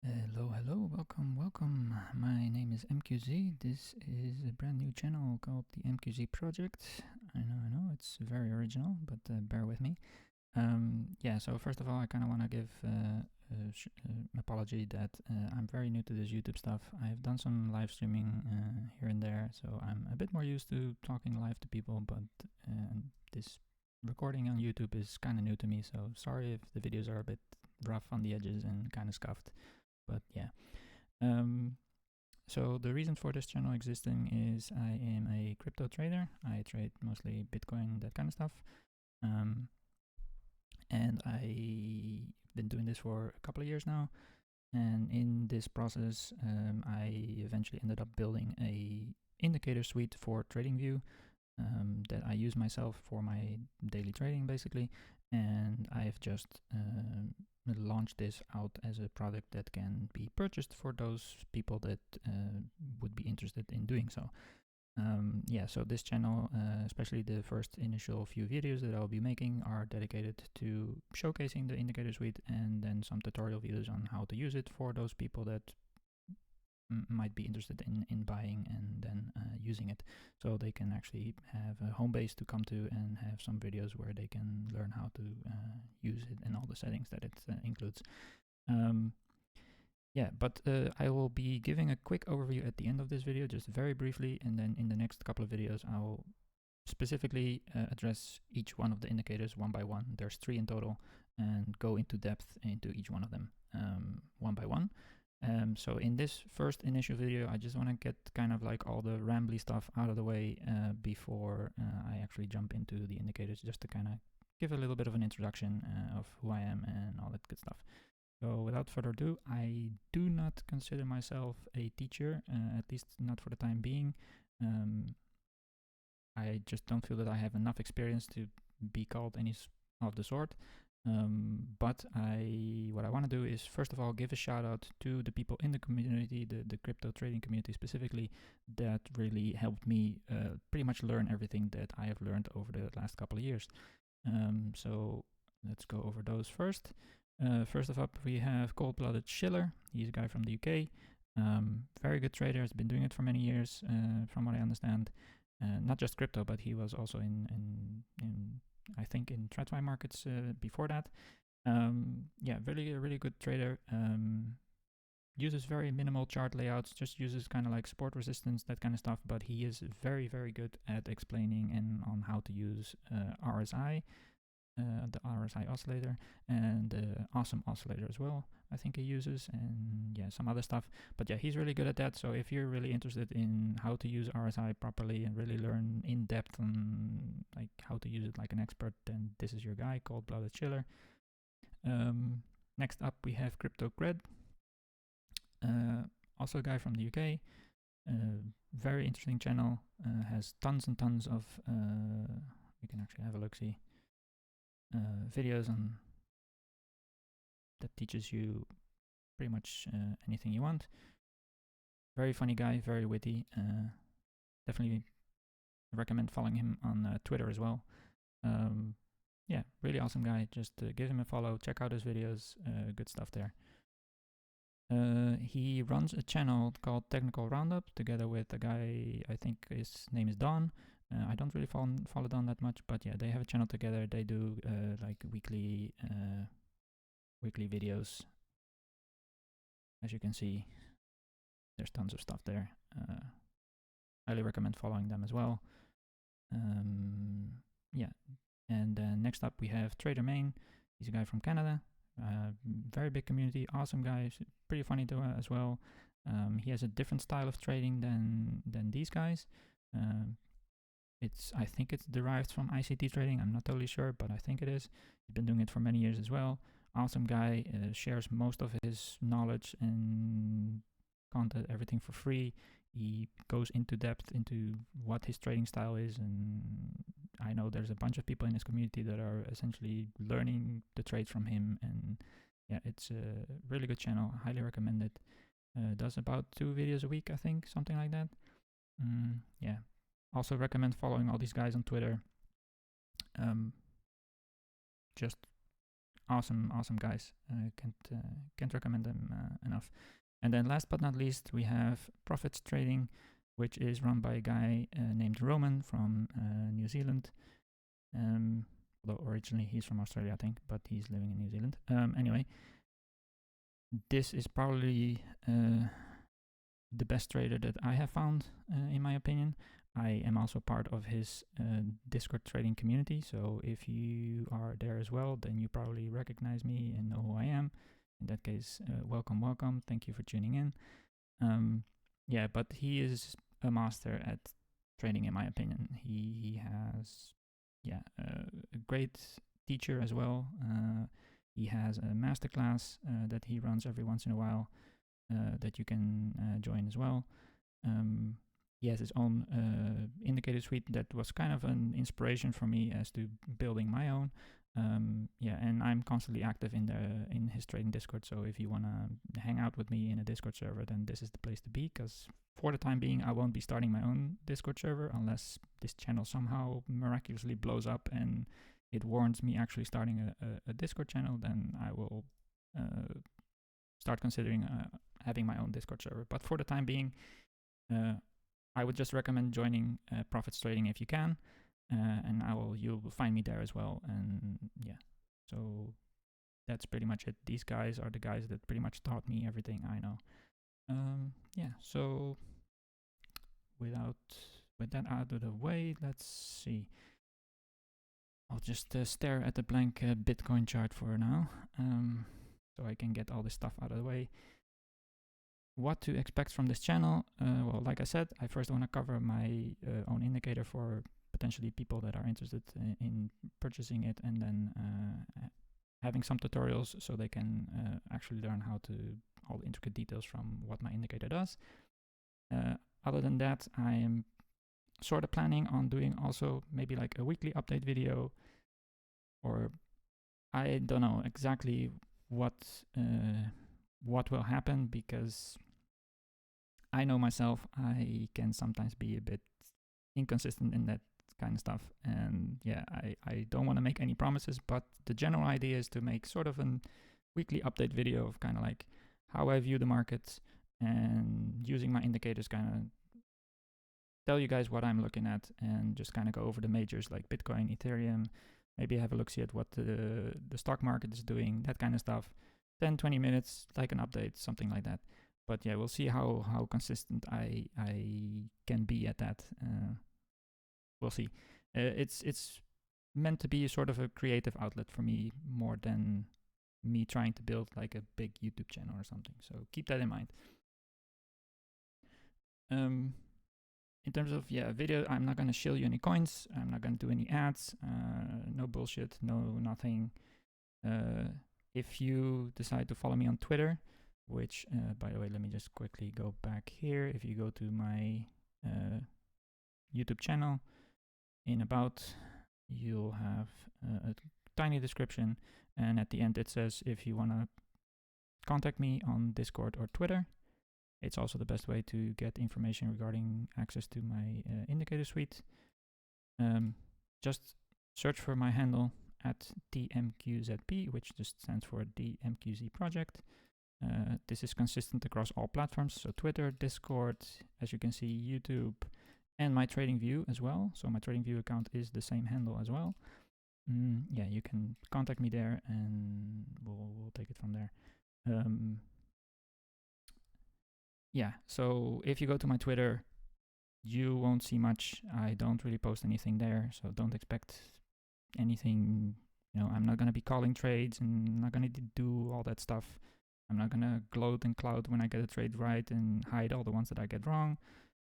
Hello, welcome. My name is MqZ. This is a brand new channel called the MqZ Project. I know, it's very original, but bear with me. So first of all, I kind of want to give an apology that I'm very new to this YouTube stuff. I've done some live streaming here and there, so I'm a bit more used to talking live to people, but this recording on YouTube is kind of new to me, so sorry if the videos are a bit rough on the edges and kind of scuffed. But yeah. So the reason for this channel existing is I am a crypto trader. I trade mostly Bitcoin, that kind of stuff. And I've been doing this for a couple of years now. And in this process, I eventually ended up building a indicator suite for TradingView that I use myself for my daily trading, basically. And I've just launched this out as a product that can be purchased for those people that would be interested in doing so. So this channel, especially the first initial few videos that I'll be making, are dedicated to showcasing the indicator suite, and then some tutorial videos on how to use it for those people that might be interested in buying and then using it, so they can actually have a home base to come to and have some videos where they can learn how to use it and all the settings that it includes. But I will be giving a quick overview at the end of this video, just very briefly, and then in the next couple of videos I'll specifically address each one of the indicators one by one. There's 3 in total, and go into depth into each one of them one by one. So in this first initial video, I just want to get kind of like all the rambly stuff out of the way before I actually jump into the indicators, just to kind of give a little bit of an introduction of who I am and all that good stuff. So without further ado, I do not consider myself a teacher, at least not for the time being. I just don't feel that I have enough experience to be called any of the sort. But what I want to do is, first of all, give a shout out to the people in the community, the crypto trading community specifically, that really helped me pretty much learn everything that I have learned over the last couple of years. So let's go over those first. First up, we have Cold-Blooded Schiller. He's a guy from the UK. Very good trader, has been doing it for many years, from what I understand. Not just crypto, but he was also in I think in TradFi markets before that. Really good trader. Uses very minimal chart layouts, just uses kind of like support resistance, that kind of stuff, but he is very, very good at explaining and on how to use RSI, the RSI oscillator, and the awesome oscillator as well, I think he uses, and some other stuff. But he's really good at that. So if you're really interested in how to use RSI properly and really learn in depth on like how to use it like an expert, then this is your guy, Cold-Blooded Schiller. Next up, we have CryptoCred, also a guy from the UK. Very interesting channel, has tons and tons of you can actually have a look-see videos on that teaches you pretty much anything you want. Very funny guy, very witty. Definitely recommend following him on Twitter as well. Really awesome guy. Just give him a follow, check out his videos, good stuff there. He runs a channel called Technical Roundup together with a guy, I think his name is Don. I don't really follow Don that much, but they have a channel together. They do like weekly videos. As you can see, there's tons of stuff there. Highly recommend following them as well. And then next up we have Trader Main. He's a guy from Canada. Very big community, awesome guy, pretty funny as well. He has a different style of trading than these guys. I think it's derived from ICT trading. I'm not totally sure, but I think it is. He's been doing it for many years as well. Awesome guy, shares most of his knowledge and content, everything for free. He goes into depth into what his trading style is, and I know there's a bunch of people in his community that are essentially learning the trades from him, and it's a really good channel. Highly recommend it. Does about 2 videos a week, I think, something like that. Also recommend following all these guys on Twitter. Just awesome guys. Can't recommend them enough. And then last but not least, we have Profits Trading, which is run by a guy named Roman from New Zealand. Although originally he's from Australia, I think, but he's living in New Zealand. Anyway, this is probably the best trader that I have found, in my opinion. I am also part of his Discord trading community, so if you are there as well, then you probably recognize me and know who I am. In that case, welcome. Thank you for tuning in. Yeah, but he is a master at trading, in my opinion. He has, a great teacher as well. He has a masterclass that he runs every once in a while that you can join as well. He has his own indicator suite that was kind of an inspiration for me as to building my own. And I'm constantly active in his trading Discord. So if you want to hang out with me in a Discord server, then this is the place to be. Because for the time being, I won't be starting my own Discord server unless this channel somehow miraculously blows up and it warrants me actually starting a Discord channel. Then I will start considering having my own Discord server. But for the time being, I would just recommend joining Profits Trading if you can. And you'll find me there as well. And so that's pretty much it. These guys are the guys that pretty much taught me everything I know. So with that out of the way, let's see. I'll just stare at the blank Bitcoin chart for now, so I can get all this stuff out of the way. What to expect from this channel? Well, like I said, I first want to cover my own indicator for potentially people that are interested in purchasing it, and then having some tutorials so they can actually learn how to all the intricate details from what my indicator does. Other than that, I am sort of planning on doing also maybe like a weekly update video, or I don't know exactly what will happen, because I know myself, I can sometimes be a bit inconsistent in that kind of stuff. And I don't want to make any promises, but the general idea is to make sort of a weekly update video of kind of like how I view the market, and using my indicators kind of tell you guys what I'm looking at, and just kind of go over the majors like Bitcoin, Ethereum, maybe have a look-see at what the stock market is doing, that kind of stuff. 10-20 minutes, like an update, something like that. But we'll see how consistent I can be at that. We'll see. It's meant to be sort of a creative outlet for me, more than me trying to build like a big YouTube channel or something. So keep that in mind. In terms of video, I'm not gonna shill you any coins. I'm not gonna do any ads. No bullshit. No nothing. If you decide to follow me on Twitter, which by the way, let me just quickly go back here. If you go to my YouTube channel, in about, you'll have a tiny description, and at the end it says if you want to contact me on Discord or Twitter. It's also the best way to get information regarding access to my indicator suite. Just search for my handle at TMQZP, which just stands for the MqZ project. This is consistent across all platforms, so Twitter, Discord, as you can see, YouTube, and my TradingView as well. So my TradingView account is the same handle as well. You can contact me there, and we'll take it from there. So if you go to my Twitter, you won't see much. I don't really post anything there, so don't expect anything. I'm not gonna be calling trades, and I'm not gonna do all that stuff. I'm not gonna gloat and clout when I get a trade right and hide all the ones that I get wrong.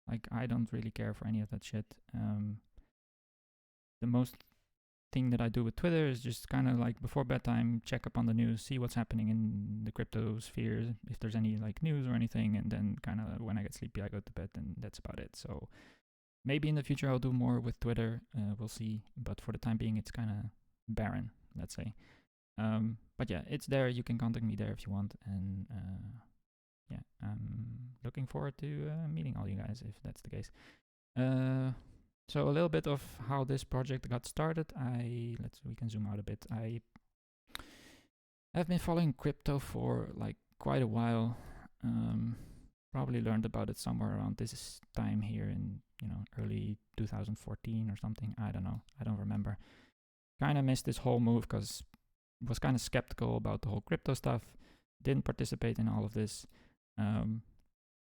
Like, I don't really care for any of that shit. The most thing that I do with Twitter is just kind of like before bedtime, check up on the news, see what's happening in the crypto sphere, if there's any like news or anything, and then kind of when I get sleepy, I go to bed, and that's about it. So maybe in the future I'll do more with Twitter. We'll see. But for the time being, it's kind of barren, let's say. But it's there. You can contact me there if you want. And I'm looking forward to meeting all you guys if that's the case. So a little bit of how this project got started. We can zoom out a bit. I've been following crypto for like quite a while. Probably learned about it somewhere around this time here in early 2014 or something. I don't know. I don't remember. Kind of missed this whole move because was kind of skeptical about the whole crypto stuff. Didn't participate in all of this.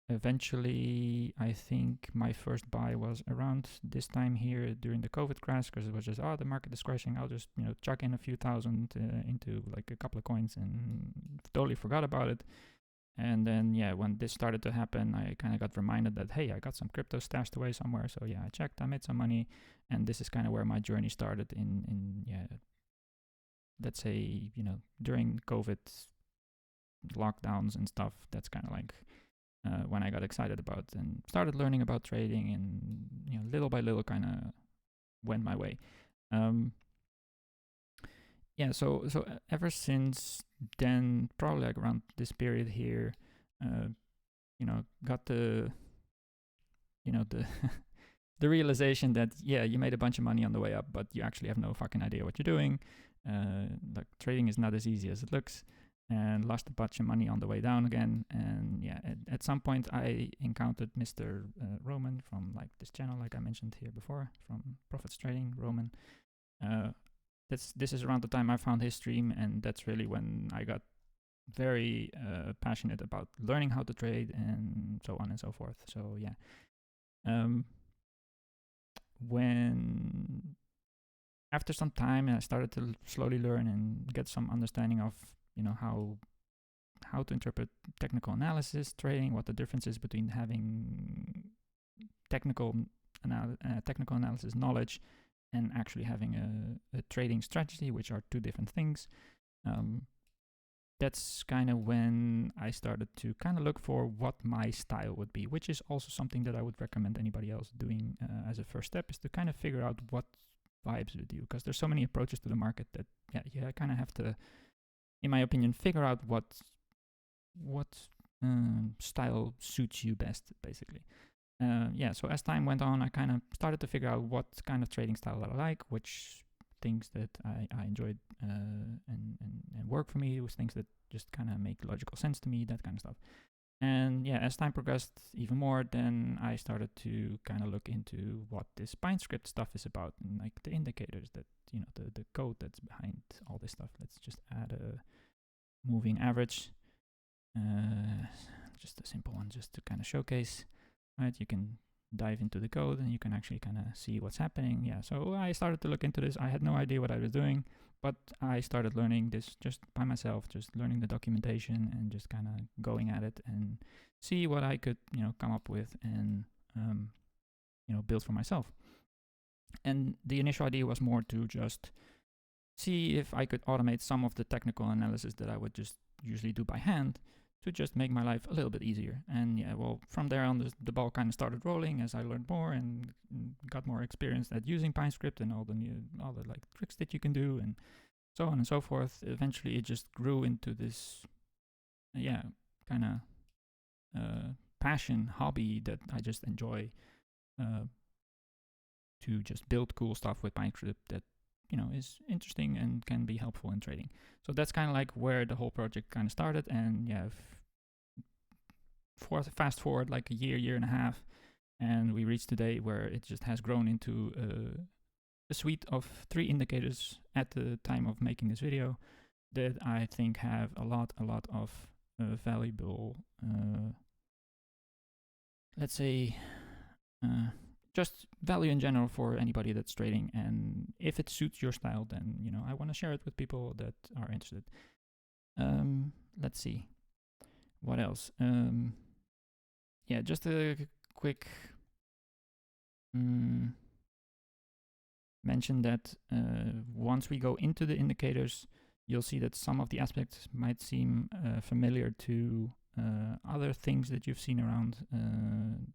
Eventually, I think my first buy was around this time here during the COVID crash, because it was just, the market is crashing. I'll just, chuck in a few thousand into like a couple of coins and totally forgot about it. And then, when this started to happen, I kind of got reminded that, hey, I got some crypto stashed away somewhere. So I checked, I made some money. And this is kind of where my journey started in let's say, during COVID lockdowns and stuff. That's kind of like when I got excited about and started learning about trading, and little by little kind of went my way. So ever since then, probably like around this period here, got the the realization that you made a bunch of money on the way up, but you actually have no fucking idea what you're doing. Like trading is not as easy as it looks. And lost a bunch of money on the way down again. And at some point I encountered Mr. Roman from like this channel, like I mentioned here before, from Profits Trading, Roman. This is around the time I found his stream, and that's really when I got very passionate about learning how to trade and so on and so forth. So when after some time I started to slowly learn and get some understanding of how to interpret technical analysis trading, what the difference is between having technical analysis knowledge and actually having a trading strategy, which are two different things. That's kind of when I started to kind of look for what my style would be, which is also something that I would recommend anybody else doing as a first step, is to kind of figure out what vibes with you, because there's so many approaches to the market that you kind of have to, in my opinion, figure out what style suits you best, basically. So as time went on, I kind of started to figure out what kind of trading style that I like, which things that I enjoyed and work for me, was things that just kind of make logical sense to me, that kind of stuff. And as time progressed even more, then I started to kind of look into what this PineScript stuff is about, and like the indicators that, the code that's behind all this stuff. Let's just add a moving average, just a simple one, just to kind of showcase, right? You can dive into the code and you can actually kind of see what's happening. So I started to look into this. I had no idea what I was doing, but I started learning this just by myself, just learning the documentation and just kind of going at it and see what I could, come up with and, build for myself. And the initial idea was more to just see if I could automate some of the technical analysis that I would just usually do by hand, to just make my life a little bit easier. And from there on, the ball kind of started rolling as I learned more and got more experience at using PineScript and all the like tricks that you can do and so on and so forth. Eventually, it just grew into this, kind of passion, hobby that I just enjoy, to just build cool stuff with PineScript that is interesting and can be helpful in trading. So that's kind of like where the whole project kind of started. And fast forward like a year and a half, and we reached today where it just has grown into a suite of 3 indicators at the time of making this video that I think have a lot of valuable, let's say, just value in general for anybody that's trading. And if it suits your style, then I want to share it with people that are interested. Let's see what else. Just a quick mention that once we go into the indicators, you'll see that some of the aspects might seem familiar to other things that you've seen around,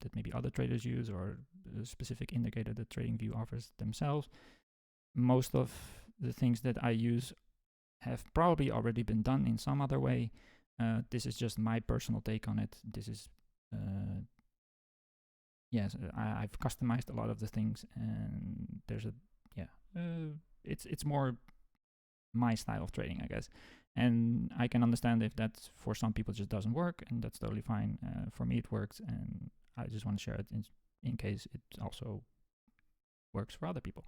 that maybe other traders use, or a specific indicator that TradingView offers themselves. Most of the things that I use have probably already been done in some other way. This is just my personal take on it. This is I've customized a lot of the things, and there's it's more my style of trading, I guess. And I can understand if that for some people just doesn't work, and that's totally fine. For me, it works, and I just want to share it in case it also works for other people.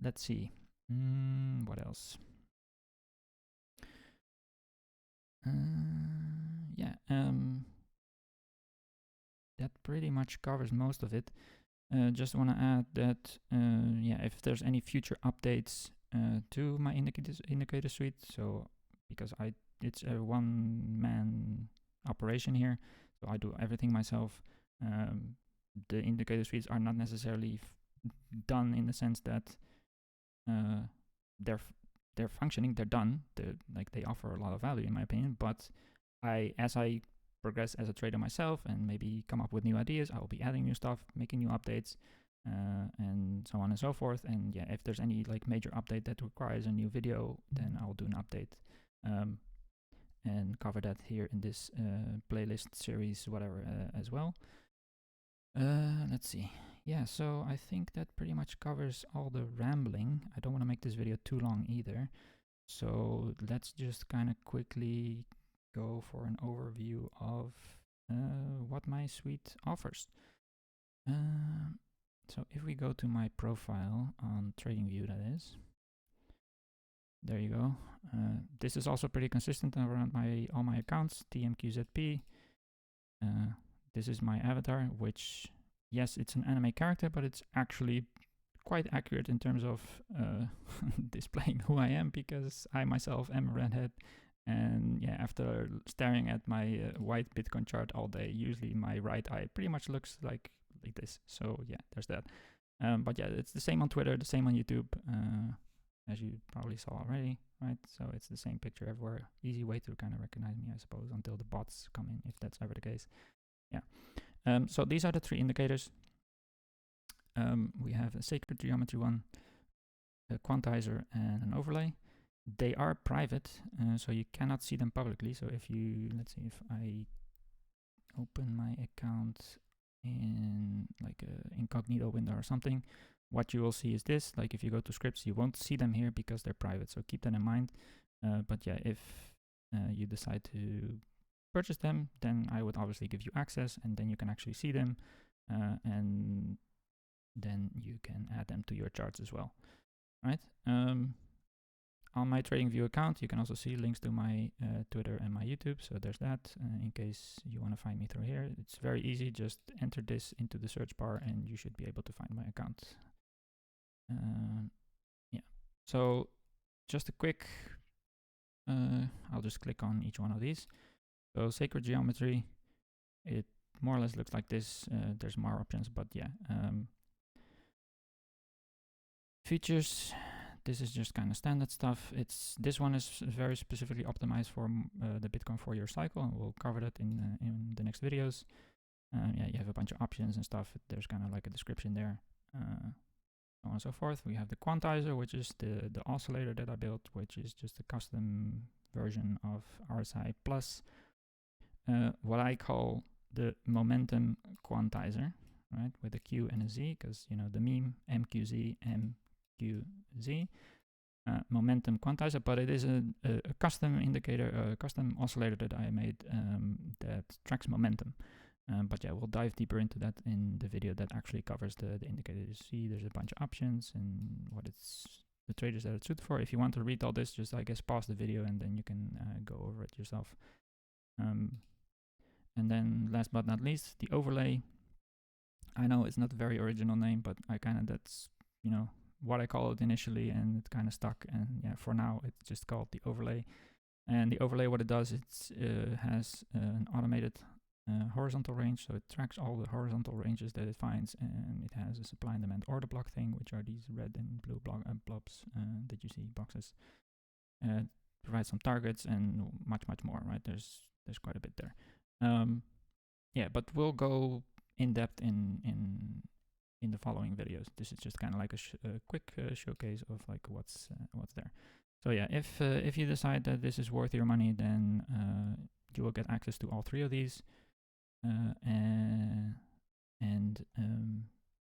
Let's see. What else? That pretty much covers most of it. Just want to add that, if there's any future updates to my indicator suite, so because it's a one-man operation here, so I do everything myself. The indicator suites are not necessarily done in the sense that they're functioning, they're done. They offer a lot of value in my opinion, but as I progress as a trader myself and maybe come up with new ideas, I will be adding new stuff, making new updates, and so on and so forth. And yeah, if there's any like major update that requires a new video, then I'll do an update and cover that here in this playlist series, whatever, as well. Let's see. Yeah, so I think that pretty much covers all the rambling. I don't want to make this video too long either. So let's just kind of quickly go for an overview of what my suite offers. So if we go to my profile on TradingView, that is, there you go. This is also pretty consistent around all my accounts, TMQZP. This is my avatar, which, yes, it's an anime character, but it's actually quite accurate in terms of displaying who I am, because I myself am a redhead. And yeah, after staring at my white Bitcoin chart all day, usually my right eye pretty much looks like this. So yeah, there's that. But yeah, it's the same on Twitter, the same on YouTube, as you probably saw already, right? So it's the same picture everywhere. Easy way to kind of recognize me, I suppose, until the bots come in, if that's ever the case. Yeah. So these are the three indicators. We have a sacred geometry one, a quantizer, and an overlay. They are private, so you cannot see them publicly. So if you, let's see, if I open my account in like a incognito window or something, what you will see is this. Like if you go to scripts, you won't see them here because they're private. So keep that in mind. But yeah, if you decide to purchase them, then I would obviously give you access, and then you can actually see them, and then you can add them to your charts as well, right? On my TradingView account, you can also see links to my Twitter and my YouTube. So there's that, in case you want to find me through here. It's very easy. Just enter this into the search bar and you should be able to find my account. Yeah, so just a quick, I'll just click on each one of these. So sacred geometry, it more or less looks like this. There's more options, but yeah. Features, this is just kind of standard stuff. This one is very specifically optimized for the Bitcoin 4-year cycle, and we'll cover that in the next videos. Yeah, you have a bunch of options and stuff. There's kind of like a description there, so on and so forth. We have the quantizer, which is the oscillator that I built, which is just a custom version of RSI plus what I call the momentum quantizer, right, with a Q and a Z, because you know the meme MqZ, MqZ, momentum quantizer. But it is a custom indicator, a custom oscillator that I made that tracks momentum. But yeah, we'll dive deeper into that in the video that actually covers the indicator. You see there's a bunch of options and what it's the traders that it's suited for. If you want to read all this, just I guess pause the video and then you can go over it yourself. And then last but not least, the overlay. I know it's not a very original name, but that's, you know, what I call it initially, and it kind of stuck. And yeah, for now, it's just called the overlay. And the overlay, what it does, it has an automated horizontal range, so it tracks all the horizontal ranges that it finds, and it has a supply and demand order block thing, which are these red and blue blobs that you see, boxes. Provides some targets and much more, right? There's quite a bit there. Yeah, but we'll go in depth in the following videos. This is just kind of like a quick showcase of like what's there. So yeah, if you decide that this is worth your money, then you will get access to all three of these, and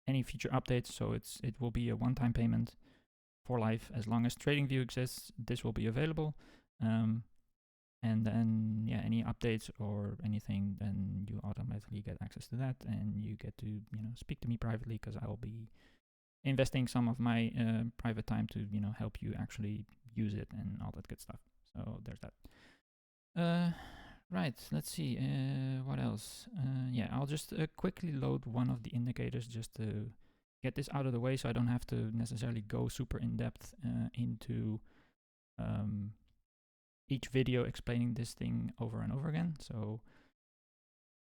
any future updates. So it will be a one-time payment for life. As long as TradingView exists, this will be available. And then, yeah, any updates or anything, then you automatically get access to that, and you get to, speak to me privately, because I will be investing some of my private time to, help you actually use it and all that good stuff. So there's that. Right, let's see, what else? Yeah, I'll just quickly load one of the indicators just to get this out of the way, so I don't have to necessarily go super in depth into each video explaining this thing over and over again. So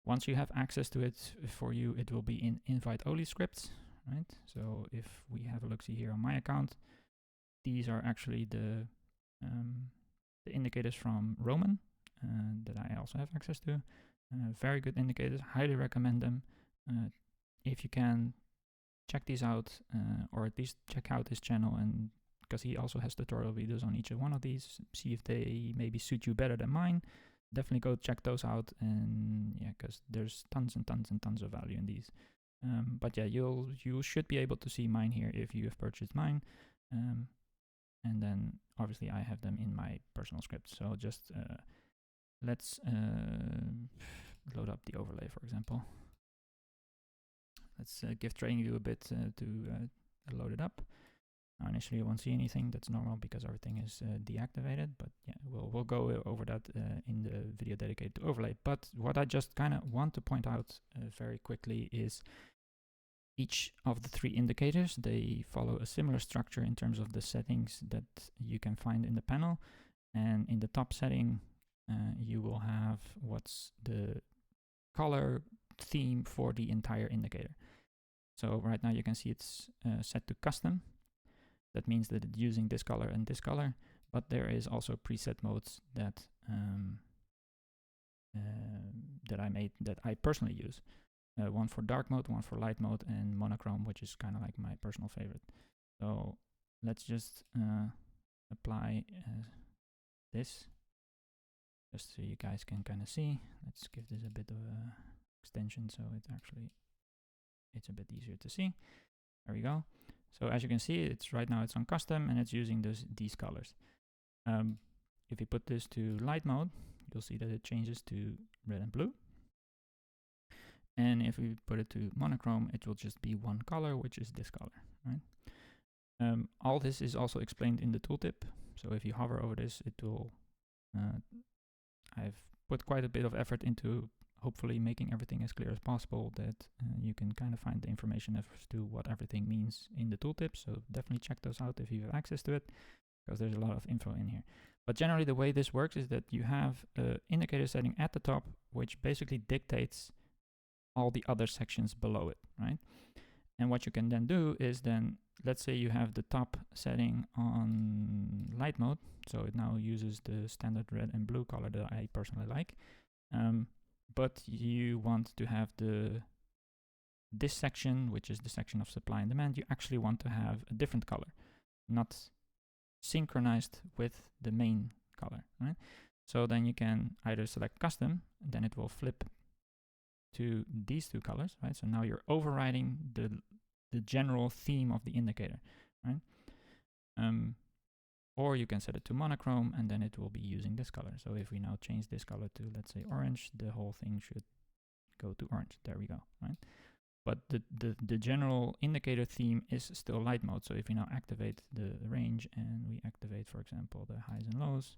once you have access to it, for you, it will be in invite-only scripts, right? So if we have a look-see here on my account, these are actually the indicators from Roman that I also have access to. Very good indicators, highly recommend them. If you can, check these out, or at least check out his channel, and because he also has tutorial videos on each one of these, see if they maybe suit you better than mine. Definitely go check those out, and yeah, because there's tons and tons and tons of value in these. But yeah, you should be able to see mine here if you have purchased mine. And then obviously I have them in my personal script. So just let's load up the overlay, for example. Let's give TradingView a bit to load it up. Now initially you won't see anything. That's normal because everything is deactivated, but yeah, we'll go over that in the video dedicated to overlay. But what I just kind of want to point out very quickly is each of the three indicators, they follow a similar structure in terms of the settings that you can find in the panel. And in the top setting, you will have what's the color theme for the entire indicator. So right now you can see it's set to custom. That means that it's using this color and this color, but there is also preset modes that that I personally use. One for dark mode, one for light mode, and monochrome, which is kind of like my personal favorite. So let's just apply this, just so you guys can kind of see. Let's give this a bit of a extension so it's a bit easier to see. There we go. So as you can see, it's right now it's on custom and it's using these colors. If you put this to light mode, you'll see that it changes to red and blue. And if we put it to monochrome, it will just be one color, which is this color, right? All this is also explained in the tooltip. So if you hover over this, it will, I've put quite a bit of effort into hopefully making everything as clear as possible, that you can kind of find the information as to what everything means in the tooltip. So definitely check those out if you have access to it, because there's a lot of info in here. But generally the way this works is that you have an indicator setting at the top, which basically dictates all the other sections below it, right? And what you can then do is then, let's say you have the top setting on light mode. So it now uses the standard red and blue color that I personally like. But you want to have this section, which is the section of supply and demand, you actually want to have a different color, not synchronized with the main color, right? So then you can either select custom, then it will flip to these two colors, right? So now you're overriding the general theme of the indicator, right? Or you can set it to monochrome, and then it will be using this color. So if we now change this color to, let's say, orange, the whole thing should go to orange. There we go, right? But the general indicator theme is still light mode. So if we now activate the range and we activate, for example, the highs and lows,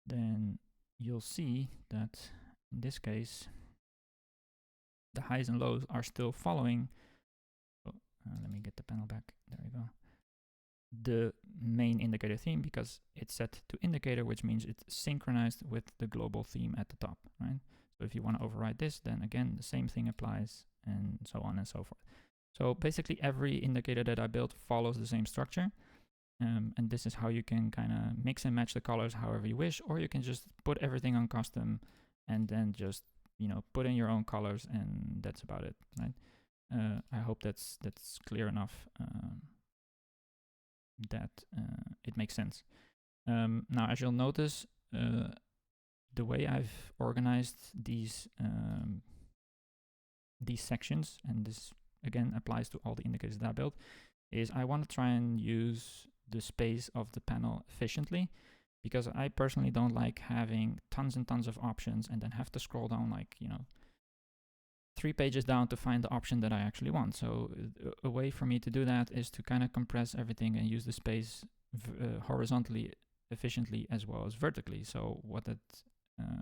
then you'll see that in this case, the highs and lows are still following. Let me get the panel back. There we go. The main indicator theme, because it's set to indicator, which means it's synchronized with the global theme at the top, right? So if you want to override this, then again, the same thing applies, and so on and so forth. So basically every indicator that I built follows the same structure. And this is how you can kind of mix and match the colors however you wish, or you can just put everything on custom and then just, put in your own colors, and that's about it, right? I hope that's clear enough. That it makes sense. Now, as you'll notice, the way I've organized these sections, and this again applies to all the indicators that I built, is I want to try and use the space of the panel efficiently, because I personally don't like having tons and tons of options and then have to scroll down like, 3 pages down to find the option that I actually want. So a way for me to do that is to kind of compress everything and use the space horizontally efficiently as well as vertically. So what that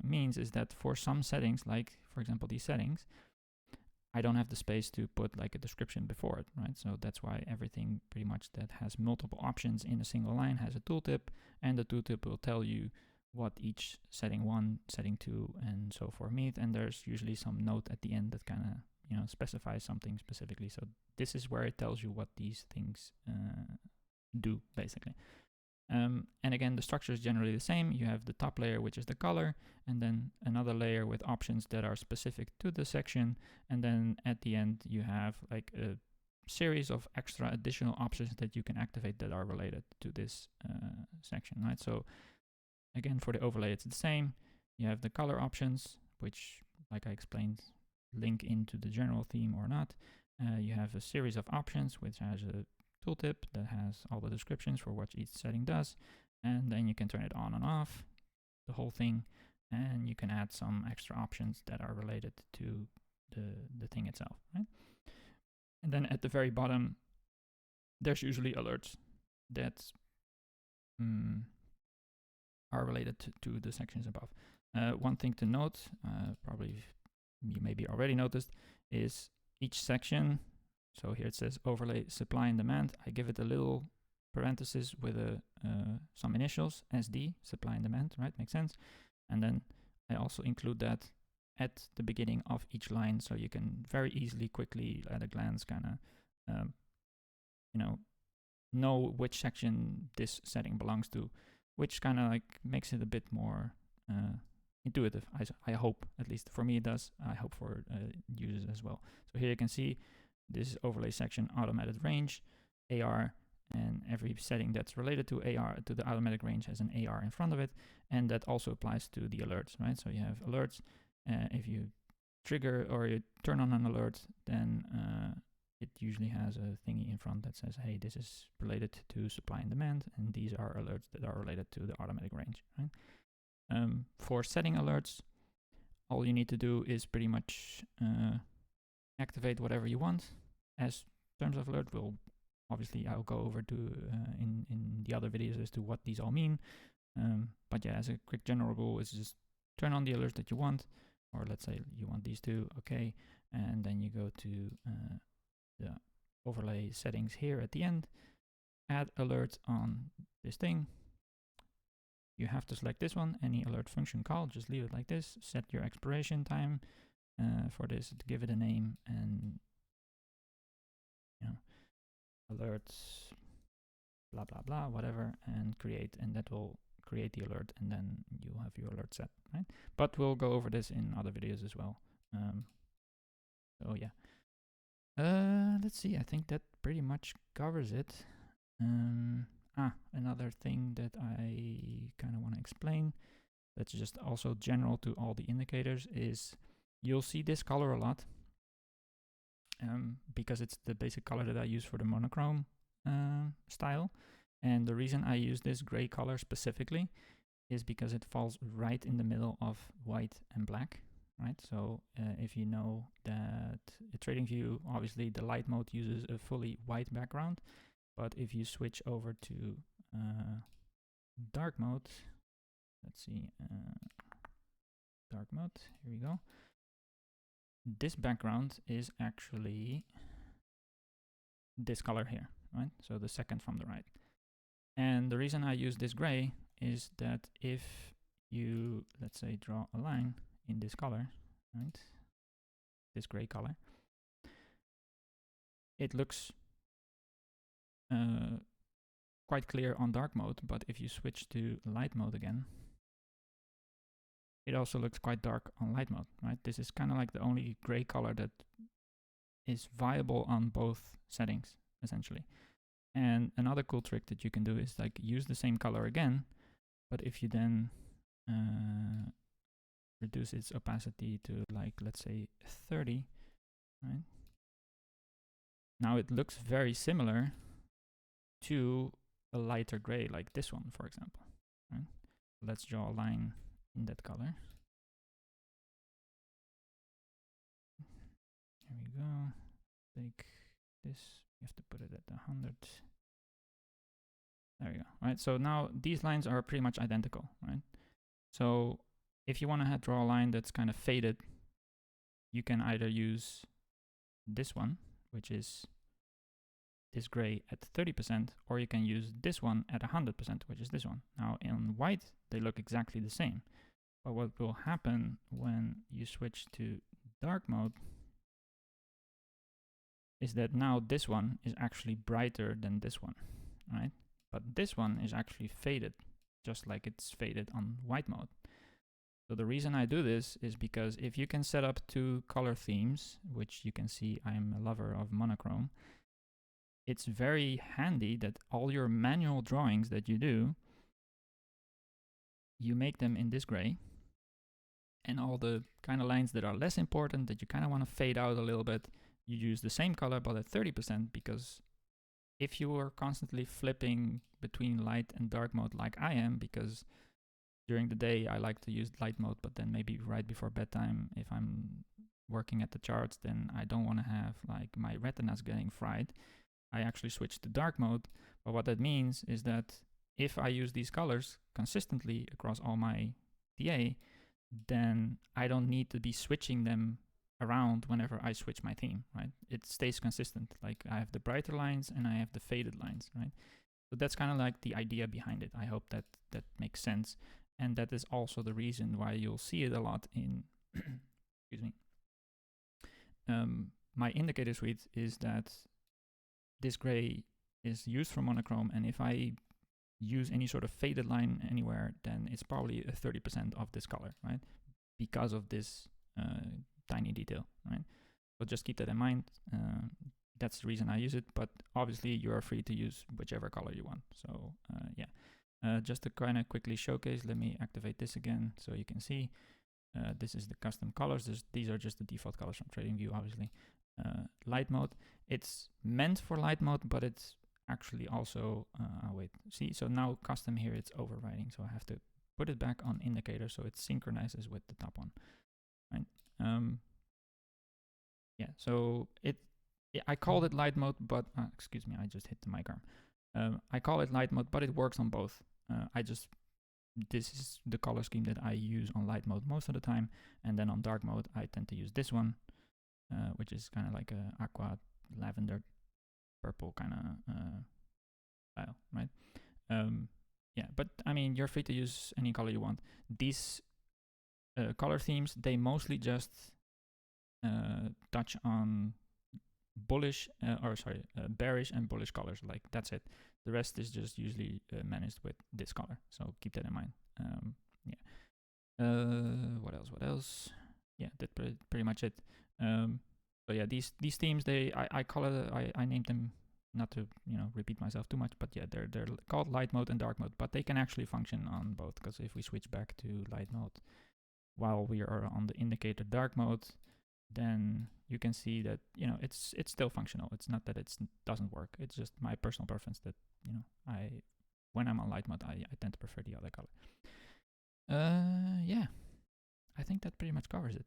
means is that for some settings, like for example these settings, I don't have the space to put like a description before it, right? So that's why everything pretty much that has multiple options in a single line has a tooltip, and the tooltip will tell you what each setting 1, setting 2, and so forth mean. And there's usually some note at the end that kind of, specifies something specifically. So this is where it tells you what these things do, basically. And again, the structure is generally the same. You have the top layer, which is the color, and then another layer with options that are specific to the section. And then at the end, you have like a series of extra additional options that you can activate that are related to this section, right? So again, for the overlay, it's the same. You have the color options, which, like I explained, link into the general theme or not. You have a series of options, which has a tooltip that has all the descriptions for what each setting does, and then you can turn it on and off, the whole thing, and you can add some extra options that are related to the thing itself, right? And then at the very bottom, there's usually alerts that are related to the sections above. One thing to note, probably you maybe already noticed, is each section. So here it says overlay supply and demand. I give it a little parenthesis with some initials, SD, supply and demand, right? Makes sense. And then I also include that at the beginning of each line, so you can very easily, quickly, at a glance, kind of, know which section this setting belongs to, which kind of like makes it a bit more intuitive. I hope, at least for me it does. I hope for users as well. So here you can see this is overlay section, automated range, AR, and every setting that's related to AR, to the automatic range, has an AR in front of it, and that also applies to the alerts, right? So you have alerts. If you trigger or you turn on an alert, then it usually has a thingy in front that says, hey, this is related to supply and demand, and these are alerts that are related to the automatic range, right? For setting alerts, all you need to do is pretty much activate whatever you want. As terms of alert, obviously I'll go over to in the other videos as to what these all mean. But yeah, as a quick general rule, is just turn on the alerts that you want, or let's say you want these two, okay, and then you go to the overlay settings here at the end, add alert on this thing. You have to select this one, any alert function call, just leave it like this, set your expiration time for this, give it a name, and alerts, blah, blah, blah, whatever, and create, and that will create the alert, and then you'll have your alert set, right? But we'll go over this in other videos as well. So yeah. Let's see, I think that pretty much covers it. Another thing that I kind of want to explain, that's just also general to all the indicators, is you'll see this color a lot. Because it's the basic color that I use for the monochrome style. And the reason I use this gray color specifically is because it falls right in the middle of white and black, right? So if you know that a TradingView, obviously the light mode uses a fully white background, but if you switch over to dark mode, let's see, dark mode, here we go. This background is actually this color here, right? So the second from the right. And the reason I use this gray is that if you, let's say, draw a line in this color, right? This gray color, it looks quite clear on dark mode, but if you switch to light mode again, it also looks quite dark on light mode, right? This is kind of like the only gray color that is viable on both settings, essentially. And another cool trick that you can do is like use the same color again, but if you then reduce its opacity to like, let's say 30, right? Now it looks very similar, to a lighter gray, like this one, for example. Right? Let's draw a line in that color. Here we go. Take this. You have to put it at 100. There we go. Right. So now these lines are pretty much identical, right? So if you want to draw a line that's kind of faded, you can either use this one, which is this gray at 30%, or you can use this one at 100%, which is this one. Now in white, they look exactly the same. But what will happen when you switch to dark mode is that now this one is actually brighter than this one, right? But this one is actually faded, just like it's faded on white mode. So the reason I do this is because if you can set up 2 color themes, which you can see I'm a lover of monochrome, it's very handy that all your manual drawings that you do, you make them in this gray, and all the kind of lines that are less important, that you kind of want to fade out a little bit, you use the same color but at 30%, because if you are constantly flipping between light and dark mode like I am, because during the day I like to use light mode, but then maybe right before bedtime, if I'm working at the charts, then I don't want to have like my retinas getting fried. I actually switch to dark mode. But what that means is that if I use these colors consistently across all my TA, then I don't need to be switching them around whenever I switch my theme, right? It stays consistent. Like I have the brighter lines and I have the faded lines, right? So that's kind of like the idea behind it. I hope that that makes sense. And that is also the reason why you'll see it a lot in, excuse me, my indicator suite, is that this gray is used for monochrome, and if I use any sort of faded line anywhere, then it's probably a 30% of this color, right? Because of this tiny detail, right? So just keep that in mind. That's the reason I use it, but obviously you are free to use whichever color you want. So yeah, just to kind of quickly showcase, let me activate this again so you can see. This is the custom colors. These are just the default colors from TradingView, obviously. Light mode, it's meant for light mode, but it's actually also, wait, see, so now custom here, it's overriding, so I have to put it back on indicator so it synchronizes with the top one, right? Yeah, so I called it light mode, but, excuse me, I just hit the mic arm. I call it light mode, but it works on both. This is the color scheme that I use on light mode most of the time, and then on dark mode, I tend to use this one, which is kind of like a aqua lavender purple kind of style, right? Yeah, but I mean, you're free to use any color you want. These color themes, they mostly just touch on bullish, bearish and bullish colors. Like that's it. The rest is just usually managed with this color. So keep that in mind. Yeah. What else? What else? Yeah, that's pretty much it. So yeah, these themes, I named them, not to repeat myself too much, but yeah, they're called light mode and dark mode, but they can actually function on both, because if we switch back to light mode while we are on the indicator dark mode, then you can see that it's still functional. It's not that it doesn't work. It's just my personal preference that when I'm on light mode, I tend to prefer the other color. Yeah, I think that pretty much covers it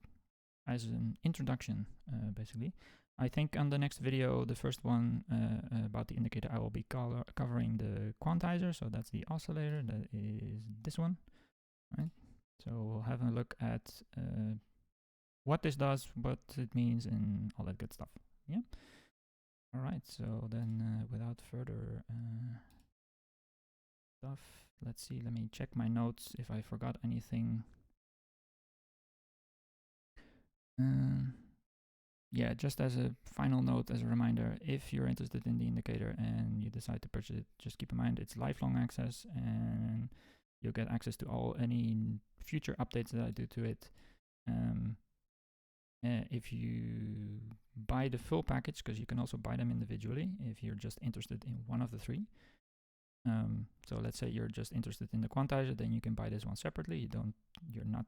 as an introduction, basically. I think on the next video, the first one about the indicator, I will be covering the quantizer. So that's the oscillator. That is this one, right? So we'll have a look at what this does, what it means, and all that good stuff. Yeah. All right. So then, without further stuff, let's see. Let me check my notes if I forgot anything. Yeah, just as a final note, as a reminder, if you're interested in the indicator and you decide to purchase it, just keep in mind it's lifelong access, and you'll get access to any future updates that I do to it. If you buy the full package, because you can also buy them individually if you're just interested in one of the three. So let's say you're just interested in the quantizer, then you can buy this one separately. You're not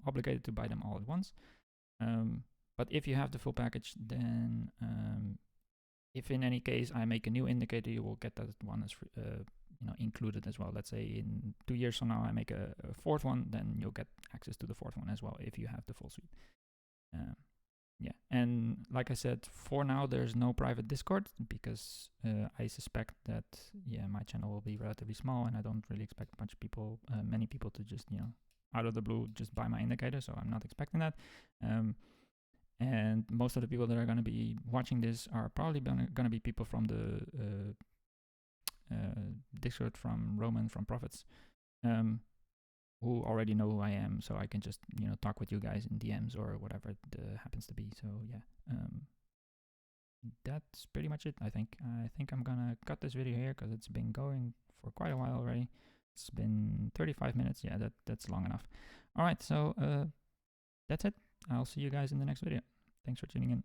obligated to buy them all at once. But if you have the full package, then if in any case I make a new indicator, you will get that one as included as well. Let's say in 2 years from now I make a fourth one, then you'll get access to the fourth one as well if you have the full suite. Yeah, and like I said, for now there's no private Discord because I suspect that my channel will be relatively small, and I don't really expect many people to just out of the blue just buy my indicator. So I'm not expecting that. And most of the people that are going to be watching this are probably going to be people from the Discord, from Roman, from Profits, who already know who I am, so I can just talk with you guys in DMs or whatever it happens to be. So yeah, that's pretty much it. I think I'm gonna cut this video here because it's been going for quite a while already. It's been 35 minutes. Yeah, that's long enough. All right, so that's it. I'll see you guys in the next video. Thanks for tuning in.